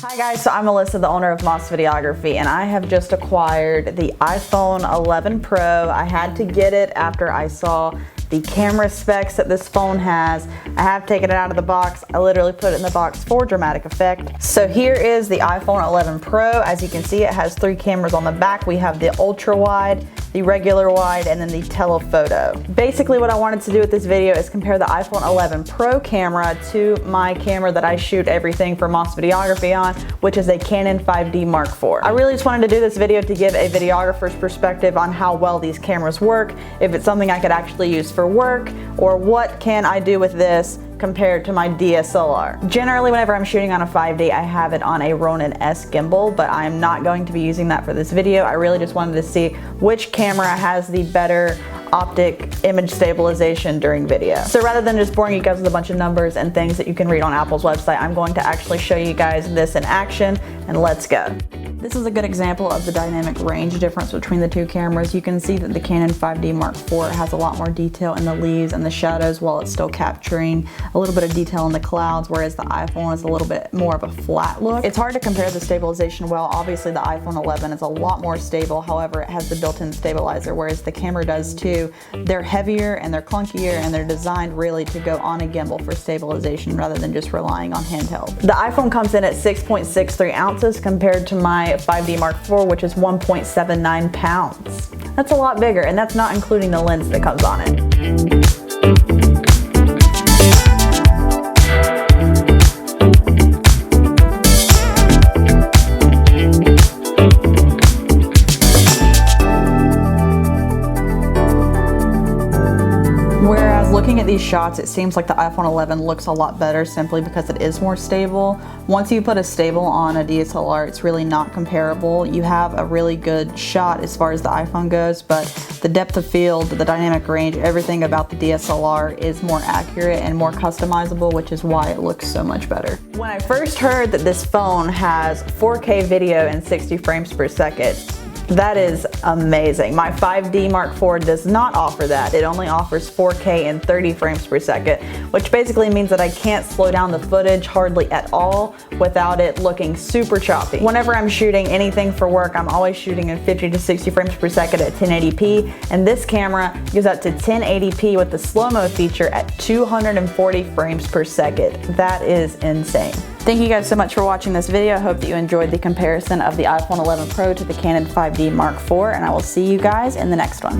Hi guys, so I'm Alyssa, the owner of Moss Videography, and I have just acquired the iPhone 11 Pro. I had to get it after I saw the camera specs that this phone has. I have taken it out of the box. I literally put it in the box for dramatic effect. So here is the iPhone 11 Pro. As you can see, it has 3 cameras on the back. We have the ultra wide, the regular wide, and then the telephoto. Basically what I wanted to do with this video is compare the iPhone 11 Pro camera to my camera that I shoot everything for Moss Videography on, which is a Canon 5D Mark IV. I really just wanted to do this video to give a videographer's perspective on how well these cameras work, if it's something I could actually use for work, or what can I do with this compared to my DSLR. Generally, whenever I'm shooting on a 5D, I have it on a Ronin S gimbal, but I'm not going to be using that for this video. I really just wanted to see which camera has the better optic image stabilization during video. So rather than just boring you guys with a bunch of numbers and things that you can read on Apple's website, I'm going to actually show you guys this in action, and let's go. This is a good example of the dynamic range difference between the two cameras. You can see that the Canon 5D Mark IV has a lot more detail in the leaves and the shadows while it's still capturing a little bit of detail in the clouds, whereas the iPhone is a little bit more of a flat look. It's hard to compare the stabilization well. Obviously the iPhone 11 is a lot more stable, however it has the built-in stabilizer, whereas the camera does too. They're heavier and they're clunkier and they're designed really to go on a gimbal for stabilization rather than just relying on handheld. The iPhone comes in at 6.63 ounces compared to my 5D Mark IV, which is 1.79 pounds. That's a lot bigger, and that's not including the lens that comes on it. Whereas looking at these shots, it seems like the iPhone 11 looks a lot better simply because it is more stable. Once you put a stable on a DSLR, it's really not comparable. You have a really good shot as far as the iPhone goes, but the depth of field, the dynamic range, everything about the DSLR is more accurate and more customizable, which is why it looks so much better. When I first heard that this phone has 4K video and 60 frames per second, that is amazing. My 5D Mark IV does not offer that. It only offers 4K and 30 frames per second, which basically means that I can't slow down the footage hardly at all without it looking super choppy. Whenever I'm shooting anything for work, I'm always shooting in 50 to 60 frames per second at 1080p, and this camera goes up to 1080p with the slow-mo feature at 240 frames per second. That is insane. Thank you guys so much for watching this video. I hope that you enjoyed the comparison of the iPhone 11 Pro to the Canon 5D Mark IV, and I will see you guys in the next one.